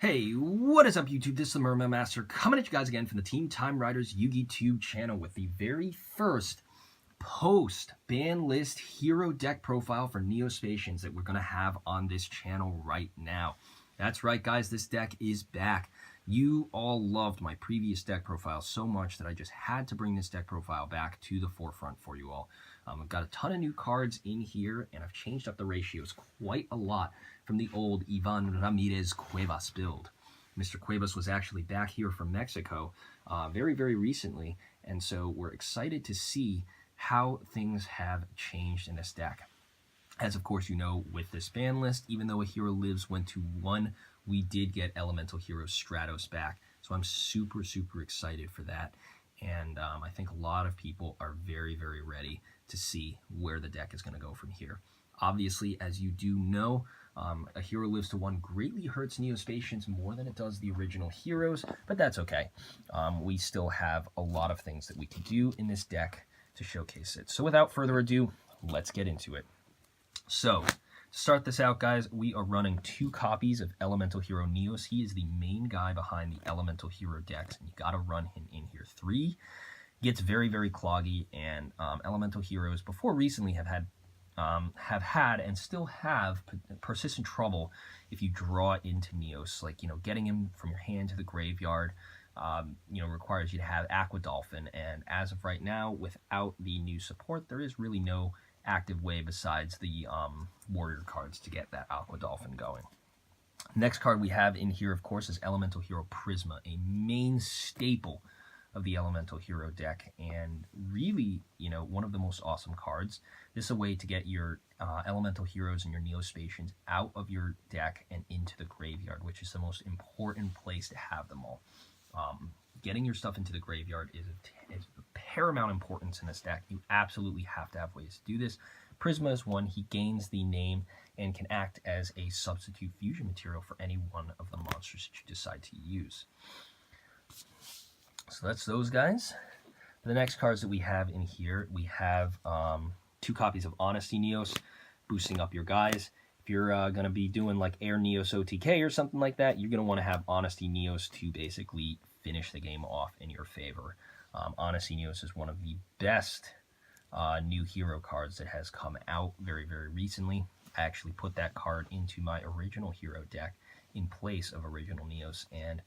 Hey, what is up YouTube? This is the Merman Master coming at you guys again from the Team Time Riders YouTube channel with the very first post ban list hero deck profile for Neo-Spacians that we're going to have on this channel right now. That's right guys, this deck is back. You all loved my previous deck profile so much that I just had to bring this deck profile back to the forefront for you all. I've got a ton of new cards in here, and I've changed up the ratios quite a lot from the old Ivan Ramirez Cuevas build. Mr. Cuevas was actually back here from Mexico very, very recently, and so we're excited to see how things have changed in this deck. As of course you know, with this ban list, even though a hero lives went to 1, we did get Elemental Hero STRATOS back. So I'm super, super excited for that. And I think a lot of people are very, very ready to see where the deck is going to go from here. Obviously, as you do know, a hero lives to 1 greatly hurts Neo-Spacians more than it does the original heroes, but that's okay. We still have a lot of things that we can do in this deck to showcase it. So without further ado, let's get into it. So, to start this out, guys, we are running 2 copies of Elemental Hero Neos. He is the main guy behind the Elemental Hero decks, and you got to run him in here. 3 gets very, very cloggy, and Elemental Heroes before recently have had and still have persistent trouble if you draw into Neos. Like, getting him from your hand to the graveyard, requires you to have Aqua Dolphin, and as of right now, without the new support, there is really no active way besides the warrior cards to get that Aqua Dolphin going. Next card we have in here, of course, is Elemental Hero Prisma, a main staple of the Elemental Hero deck, and really, one of the most awesome cards. This is a way to get your Elemental Heroes and your Neo-Spacians out of your deck and into the graveyard, which is the most important place to have them all. Getting your stuff into the graveyard is of paramount importance in this deck. You absolutely have to have ways to do this. Prisma is one. He gains the name and can act as a substitute fusion material for any one of the monsters that you decide to use. So that's those guys. The next cards that we have in here, we have 2 copies of Honesty Neos, boosting up your guys. If you're going to be doing like Air Neos OTK or something like that, you're going to want to have Honesty Neos to basically finish the game off in your favor. Honesty Neos is one of the best new hero cards that has come out very, very recently. I actually put that card into my original hero deck in place of original Neos and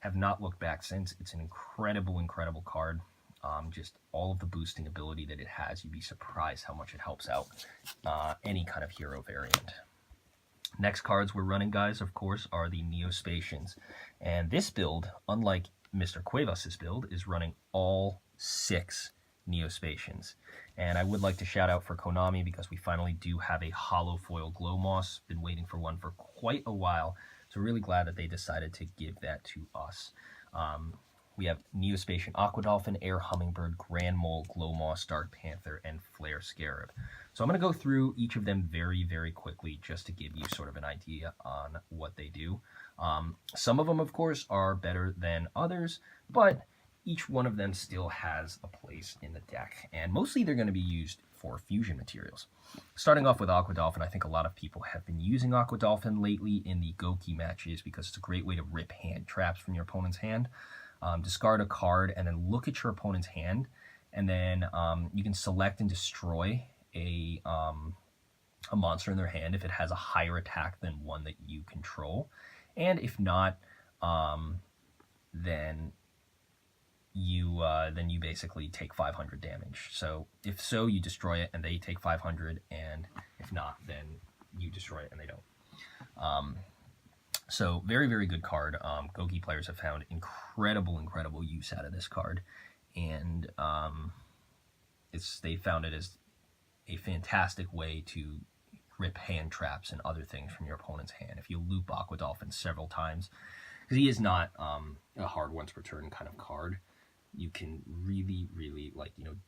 have not looked back since. It's an incredible, incredible card. Just all of the boosting ability that it has, you'd be surprised how much it helps out any kind of hero variant. Next cards we're running, guys, of course, are the Neo-Spacians. And this build, unlike Mr. Cuevas' build, is running all 6 Neo-Spacians. And I would like to shout out for Konami because we finally do have a hollow foil Glow Moss. Been waiting for one for quite a while. So really glad that they decided to give that to us. We have Neo-Spacian Aqua Dolphin, Air Hummingbird, Grand Mole, Glow Moss, Dark Panther, and Flare Scarab. So I'm going to go through each of them very, very quickly just to give you sort of an idea on what they do. Some of them, of course, are better than others, but each one of them still has a place in the deck, and mostly they're going to be used for fusion materials. Starting off with Aqua Dolphin, I think a lot of people have been using Aqua Dolphin lately in the Goki matches because it's a great way to rip hand traps from your opponent's hand. Discard a card and then look at your opponent's hand, and then you can select and destroy a monster in their hand if it has a higher attack than one that you control, and if not, then you basically take 500 damage. So if so, you destroy it and they take 500, and if not, then you destroy it and they don't. So very, very good card. Goki players have found incredible use out of this card, and they found it as a fantastic way to rip hand traps and other things from your opponent's hand. If you loop Aqua Dolphin several times, because he is not a hard once per turn kind of card, you can really,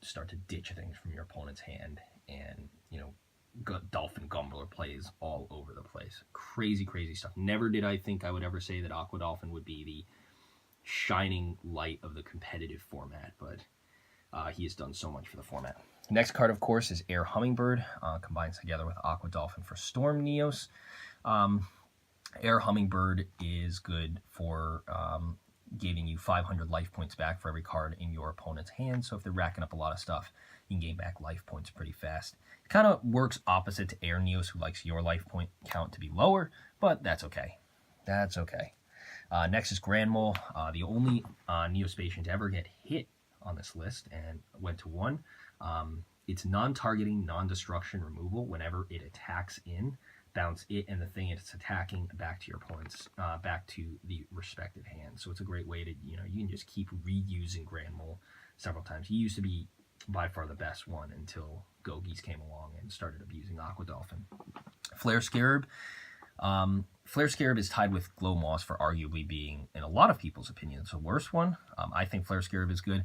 start to ditch things from your opponent's hand, and, Dolphin Gumbler plays all over the place. Crazy, crazy stuff. Never did I think I would ever say that Aqua Dolphin would be the shining light of the competitive format, but he has done so much for the format. Next card, of course, is Air Hummingbird. Combines together with Aqua Dolphin for Storm Neos. Air Hummingbird is good for giving you 500 life points back for every card in your opponent's hand. So if they're racking up a lot of stuff, you can gain back life points pretty fast. It kind of works opposite to Air Neos, who likes your life point count to be lower, but that's okay. That's okay. Next is Grand Mole, the only Neo-Spacian to ever get hit on this list and went to 1. It's non-targeting, non-destruction removal whenever it attacks in. Bounce it and the thing it's attacking back to your opponent's, back to the respective hand. So it's a great way to, you can just keep reusing Grand Mole several times. He used to be by far the best one until Gogies came along and started abusing Aqua Dolphin. Flare Scarab. Flare Scarab is tied with Glow Moss for arguably being, in a lot of people's opinions, the worst one. I think Flare Scarab is good.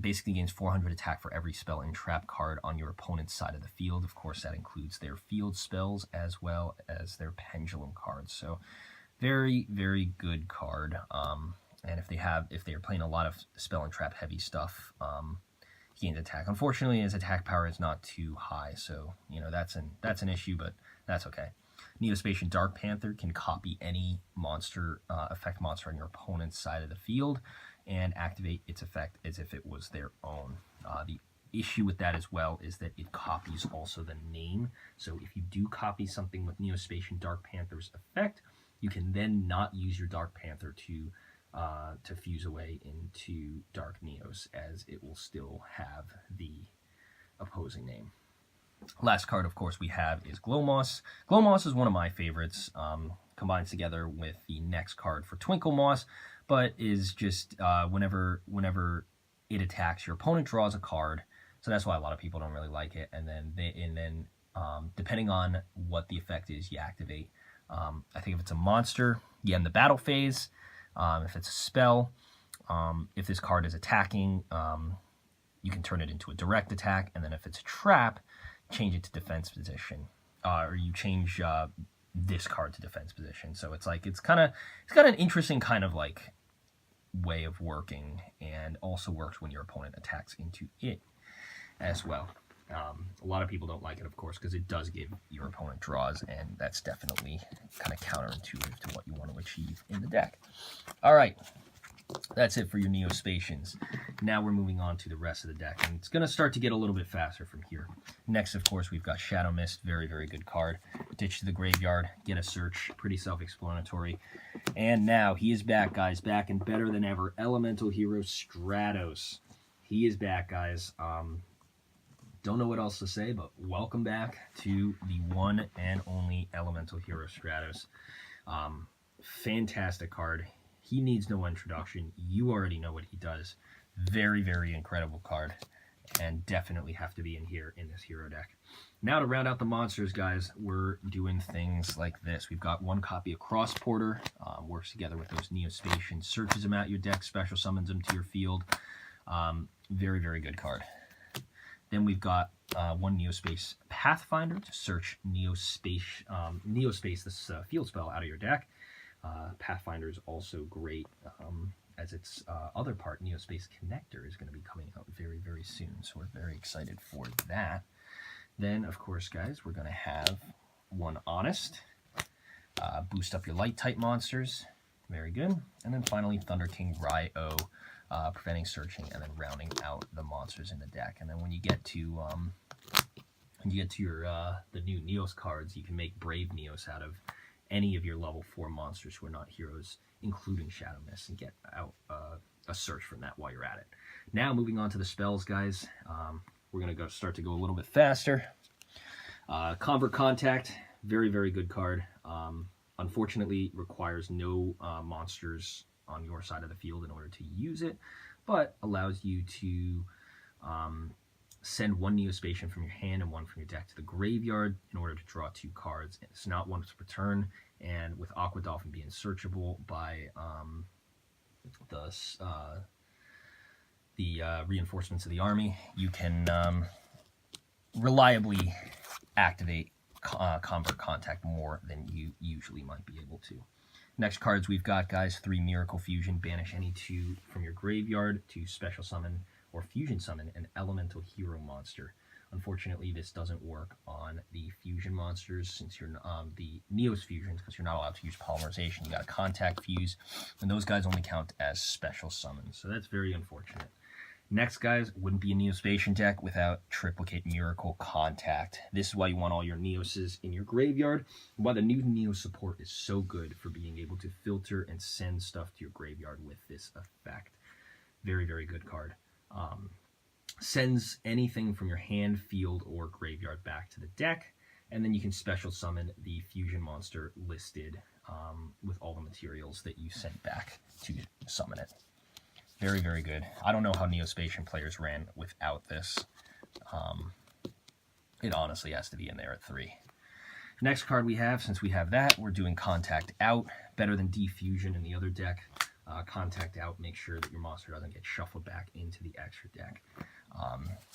Basically gains 400 attack for every spell and trap card on your opponent's side of the field. Of course, that includes their field spells as well as their pendulum cards. So very, very good card. And if they are playing a lot of spell and trap heavy stuff, he gains attack. Unfortunately, his attack power is not too high, so that's an issue, but that's okay. Neo-Spacian Dark Panther can copy any monster effect monster on your opponent's side of the field and activate its effect as if it was their own. The issue with that as well is that it copies also the name. So if you do copy something with Neo-Spacian Dark Panther's effect, you can then not use your Dark Panther to fuse away into Dark Neos, as it will still have the opposing name. Last card, of course, we have is Glow Moss. Glow Moss is one of my favorites. Combines together with the next card for Twinkle Moss, but is just whenever it attacks, your opponent draws a card. So that's why a lot of people don't really like it. And then depending on what the effect is, you activate. I think if it's a monster, you end the battle phase. If it's a spell, if this card is attacking, you can turn it into a direct attack. And then if it's a trap, change it to defense position, or you change this card to defense position. So it's got an interesting kind of like way of working, and also works when your opponent attacks into it as well. A lot of people don't like it, of course, because it does give your opponent draws, and that's definitely kind of counterintuitive to what you want to achieve in the deck. All right, that's it for your Neo-Spacians. Now we're moving on to the rest of the deck, and it's going to start to get a little bit faster from here. Next, of course, we've got Shadow Mist. Very, very good card. Ditch to the graveyard, get a search. Pretty self-explanatory. And now he is back, guys. Back and better than ever. Elemental Hero STRATOS. He is back, guys. Don't know what else to say, but welcome back to the one and only Elemental Hero STRATOS. Fantastic card. He needs no introduction. You already know what he does. Very, very incredible card, and definitely have to be in here in this hero deck. Now to round out the monsters, guys, we're doing things like this. We've got one copy of Cross Porter. Works together with those Neo-Spacians. Searches them out your deck, special summons them to your field. Very, very good card. Then we've got one Neospace Pathfinder to search Neospace, this field spell out of your deck. Pathfinder is also great, as its other part, Neospace Connector, is going to be coming out very, very soon. So we're very excited for that. Then, of course, guys, we're going to have one Honest. Boost up your light-type monsters. Very good. And then finally, Thunder King Ryo, preventing searching and then rounding out the monsters in the deck. And then when you get to your the new Neos cards, you can make Brave Neos out of any of your level 4 monsters who are not heroes, including Shadow Mist, and get out a search from that while you're at it. Now, moving on to the spells, guys. We're going to start to go a little bit faster. Convert Contact, very, very good card. Unfortunately, requires no monsters on your side of the field in order to use it, but allows you to send one Neo-Spacian from your hand and one from your deck to the graveyard in order to draw 2 cards. It's not once per turn, and with Aqua Dolphin being searchable by the reinforcements of the army, you can reliably activate Convert Contact more than you usually might be able to. Next cards we've got, guys, 3 Miracle Fusion. Banish any 2 from your graveyard to special summon or fusion summon an Elemental Hero monster. Unfortunately, this doesn't work on the fusion monsters since you're the Neos fusions, because you're not allowed to use polymerization. You got to contact fuse, and those guys only count as special summons. So that's very unfortunate. Next, guys, wouldn't be a Neo-Spacian deck without Triplicate Miracle Contact. This is why you want all your Neoses in your graveyard, and why the new Neo support is so good for being able to filter and send stuff to your graveyard with this effect. Very, very good card. Sends anything from your hand, field, or graveyard back to the deck, and then you can special summon the fusion monster listed with all the materials that you sent back to summon it. Very, very good. I don't know how Neo-Spacian players ran without this. It honestly has to be in there at 3. Next card we have, since we have that, we're doing Contact Out. Better than Defusion in the other deck. Contact Out, make sure that your monster doesn't get shuffled back into the extra deck.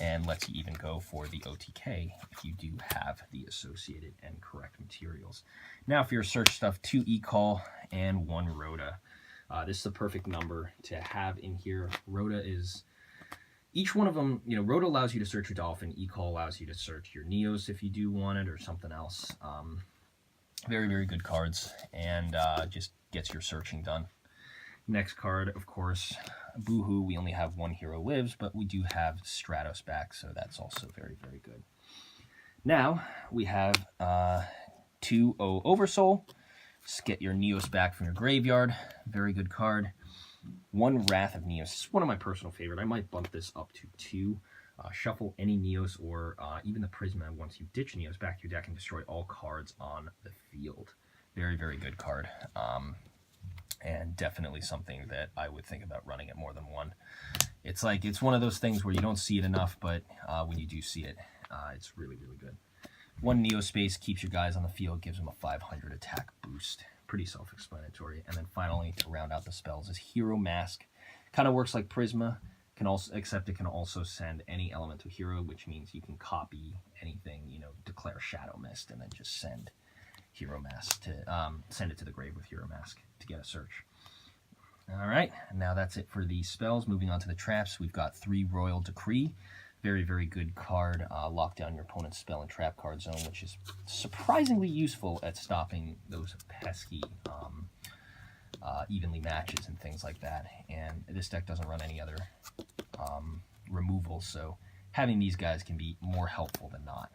And lets you even go for the OTK if you do have the associated and correct materials. Now for your search stuff, 2 E-Call and 1 Rhoda. This is the perfect number to have in here. Rhoda is, each one of them, you know, Rhoda allows you to search your Dolphin, E-Call allows you to search your Neos if you do want it, or something else. Very, very good cards, and just gets your searching done. Next card, of course, boo-hoo, we only have 1 hero lives, but we do have Stratos back, so that's also very, very good. Now, we have 2 Oversoul. Just get your Neos back from your graveyard. Very good card. 1 Wrath of Neos. This is one of my personal favorite. I might bump this up to 2. Shuffle any Neos or even the Prisma once you ditch Neos back to your deck and destroy all cards on the field. Very, very good card. And definitely something that I would think about running at more than 1. It's like, it's one of those things where you don't see it enough, but when you do see it, it's really, really good. 1 Neospace keeps your guys on the field, gives them a 500 attack boost. Pretty self-explanatory. And then finally, to round out the spells, is Hero Mask. Kind of works like Prisma, can also, except it can also send any elemental hero, which means you can copy anything, you know, declare Shadow Mist, and then just send Hero Mask to send it to the grave with Hero Mask to get a search. All right, now that's it for the spells. Moving on to the traps, we've got 3 Royal Decree. Very, very good card. Lock down your opponent's spell and trap card zone, which is surprisingly useful at stopping those pesky evenly matches and things like that. And this deck doesn't run any other removals, so having these guys can be more helpful than not.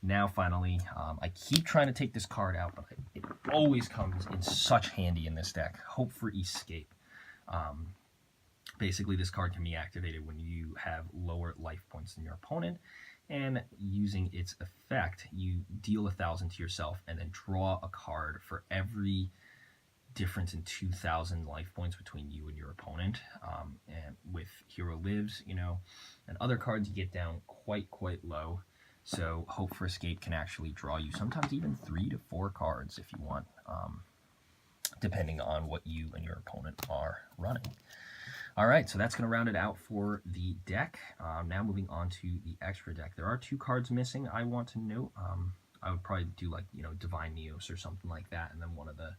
Now, finally, I keep trying to take this card out, but it always comes in such handy in this deck. Hope for Escape. Basically, this card can be activated when you have lower life points than your opponent, and using its effect, you deal 1,000 to yourself and then draw a card for every difference in 2,000 life points between you and your opponent. And with Hero Lives, you know, and other cards, you get down quite low. So Hope for Escape can actually draw you sometimes even 3 to 4 cards if you want, depending on what you and your opponent are running. All right, so that's going to round it out for the deck. Now moving on to the extra deck. There are 2 cards missing I want to note. I would probably do, like, you know, Divine Neos or something like that, and then one of the,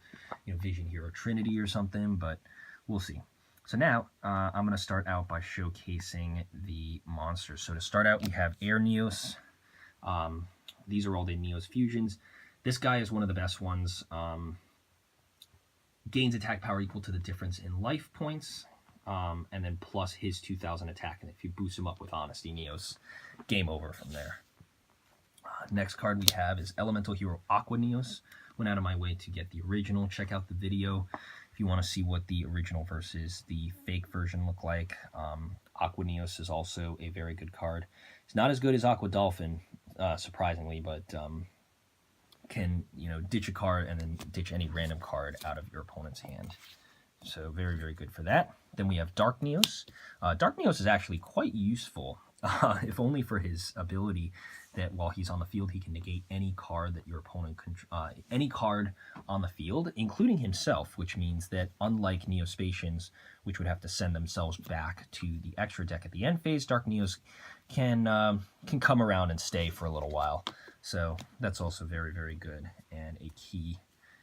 you know, Vision Hero Trinity or something, but we'll see. So now I'm going to start out by showcasing the monsters. So to start out, we have Air Neos. These are all the Neos fusions. This guy is one of the best ones. Gains attack power equal to the difference in life points. And then plus his 2,000 attack, and if you boost him up with Honesty Neos, game over from there. Next card we have is Elemental Hero Aqua Neos. Went out of my way to get the original. Check out the video if you want to see what the original versus the fake version look like. Aqua Neos is also a very good card. It's not as good as Aqua Dolphin, surprisingly, but can, you know, ditch a card and then ditch any random card out of your opponent's hand. So very, very good for that. Then we have Dark Neos. Dark Neos is actually quite useful, if only for his ability that while he's on the field, he can negate any card that your opponent any card on the field, including himself, which means that unlike Neo-Spacians, which would have to send themselves back to the extra deck at the end phase, Dark Neos can come around and stay for a little while. So that's also very, very good and a key,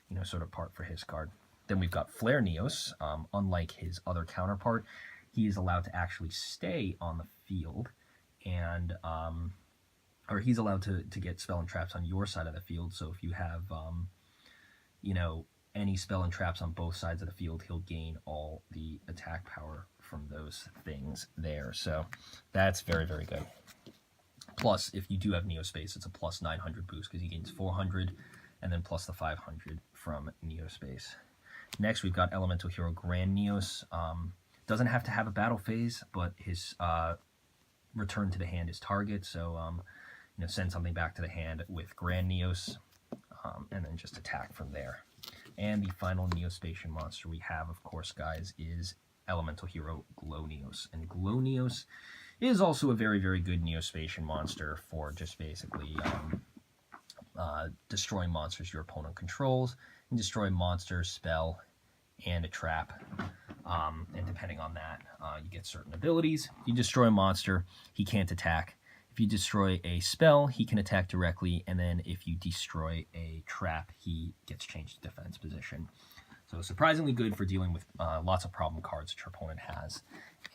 you know, sort of part for his card. Then we've got Flare Neos. Unlike his other counterpart, he is allowed to actually stay on the field and or he's allowed to get spell and traps on your side of the field. So if you have, you know, any spell and traps on both sides of the field, he'll gain all the attack power from those things there. So that's very, very good. Plus, if you do have Neospace, it's a plus 900 boost because he gains 400 and then plus the 500 from Neospace. Next, we've got Elemental Hero Grand Neos. Doesn't have to have a battle phase, but his return to the hand is target. So, you know, send something back to the hand with Grand Neos, and then just attack from there. And the final Neo-Spacian monster we have, of course, guys, is Elemental Hero Glow Neos. And Glow Neos is also a very, very good Neo-Spacian monster for just basically destroying monsters your opponent controls, and destroy monster, spell, and a trap. And depending on that, you get certain abilities. If you destroy a monster, he can't attack. If you destroy a spell, he can attack directly, and then if you destroy a trap, he gets changed to defense position. So surprisingly good for dealing with lots of problem cards that your opponent has.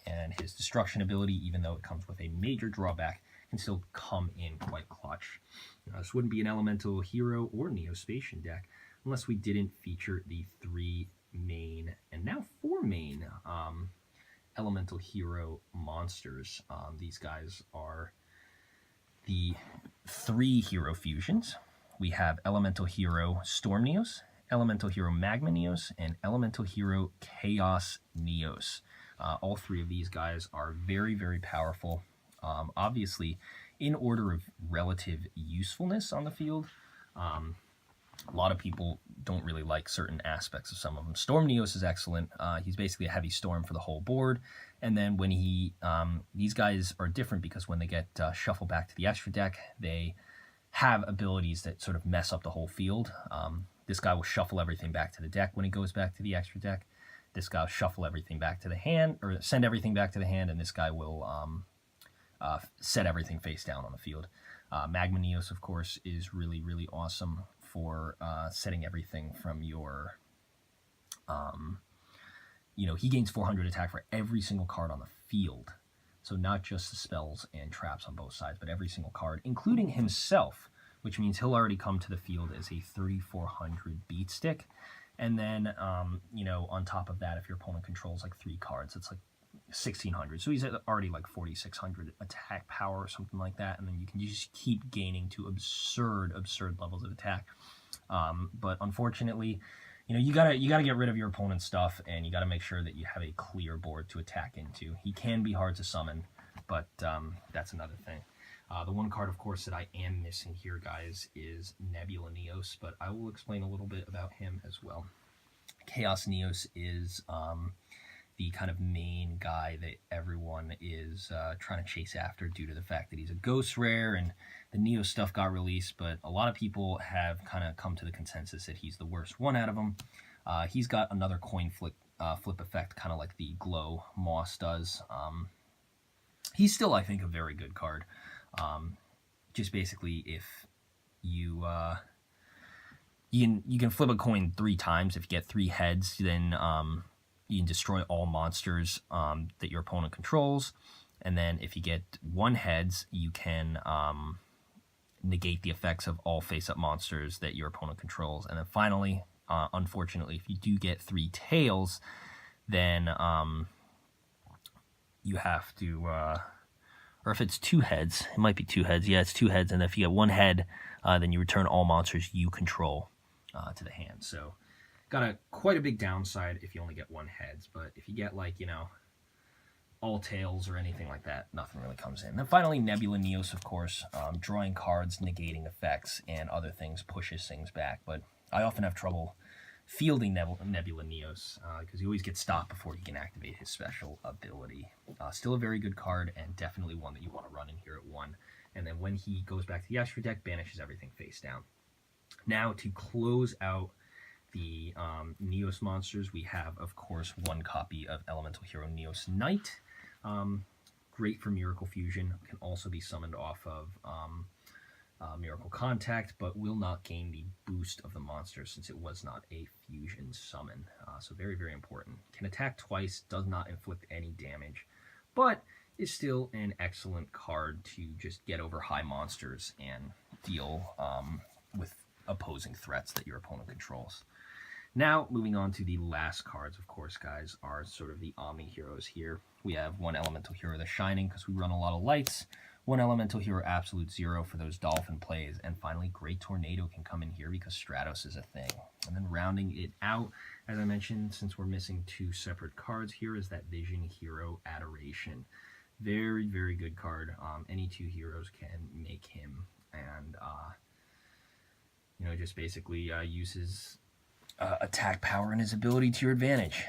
And his destruction ability, even though it comes with a major drawback, can still come in quite clutch. This wouldn't be an Elemental Hero or Neo-Spacian deck unless we didn't feature the 3 main, and now 4 main, Elemental Hero monsters. These guys are the 3 hero fusions. We have Elemental Hero Storm Neos, Elemental Hero Magma Neos, and Elemental Hero Chaos Neos. All 3 of these guys are very, very powerful. Obviously, in order of relative usefulness on the field, a lot of people don't really like certain aspects of some of them. Storm Neos is excellent. He's basically a heavy storm for the whole board. And then when he, these guys are different because when they get shuffled back to the extra deck, they have abilities that sort of mess up the whole field. This guy will shuffle everything back to the deck when he goes back to the extra deck. This guy will shuffle everything back to the hand, or send everything back to the hand, and this guy will set everything face down on the field. Magma Neos, of course, is really, really awesome for setting everything from your, you know, he gains 400 attack for every single card on the field. So not just the spells and traps on both sides, but every single card, including himself, which means he'll already come to the field as a 3,400 beat stick. And then, you know, on top of that, if your opponent controls like 3 cards, it's like 1,600. So he's already like 4,600 attack power or something like that. And then you can just keep gaining to absurd levels of attack. But unfortunately, you know, you gotta get rid of your opponent's stuff, and you gotta make sure that you have a clear board to attack into. He can be hard to summon, but that's another thing. The one card, of course, that I am missing here, guys, is Nebula Neos, but I will explain a little bit about him as well. Chaos Neos is the kind of main guy that everyone is trying to chase after due to the fact that he's a ghost rare, and the Neo stuff got released, but a lot of people have kind of come to the consensus that he's the worst one out of them. He's got another coin flip effect, kind of like the Glow Moss does. He's still, I think, a very good card. Just basically, if you you can flip a coin 3 times. If you get 3 heads, then you can destroy all monsters that your opponent controls. And then if you get 1 heads, you can negate the effects of all face-up monsters that your opponent controls. And then finally, unfortunately, if you do get 3 tails, then you have to, or if it's 2 heads, it might be 2 heads. Yeah, it's 2 heads. And if you get 1 head, then you return all monsters you control to the hand. So got quite a big downside if you only get 1 heads. But if you get, like, you know, all tails or anything like that, nothing really comes in. Then finally, Nebula Neos, of course. Drawing cards, negating effects, and other things pushes things back. But I often have trouble fielding Nebula Neos because he always gets stopped before he can activate his special ability. Still a very good card, and definitely one that you want to run in here at 1. And then when he goes back to the extra deck, banishes everything face down. Now, to close out the Neos monsters, we have, of course, 1 copy of Elemental Hero Neos Knight. Great for Miracle Fusion. Can also be summoned off of Miracle Contact, but will not gain the boost of the monster since it was not a fusion summon. So very, very important. Can attack twice, does not inflict any damage, but is still an excellent card to just get over high monsters and deal with opposing threats that your opponent controls. Now, moving on to the last cards, of course, guys, are sort of the Omni Heroes here. We have one Elemental Hero, the Shining, because we run a lot of lights. One Elemental Hero, Absolute Zero for those Dolphin plays. And finally, Great Tornado can come in here because Stratos is a thing. And then rounding it out, as I mentioned, since we're missing two separate cards here, is that Vision Hero Adoration. Very, very good card. Any two heroes can make him. And, you know, just basically uses attack power and his ability to your advantage.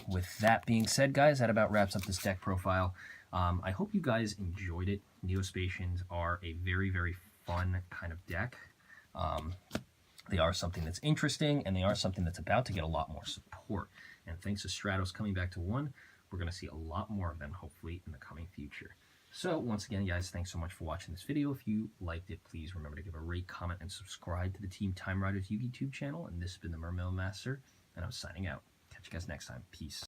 With that being said, guys, that about wraps up this deck profile. I hope you guys enjoyed it. Neospacians are a very, very fun kind of deck. They are something that's interesting, and they are something that's about to get a lot more support. And thanks to Stratos coming back to 1, we're going to see a lot more of them, hopefully, in the coming future. So, once again, guys, thanks so much for watching this video. If you liked it, please remember to give a rate, comment, and subscribe to the Team Time Riders YouTube channel. And this has been the Mermail Master, and I'm signing out. Catch you guys next time. Peace.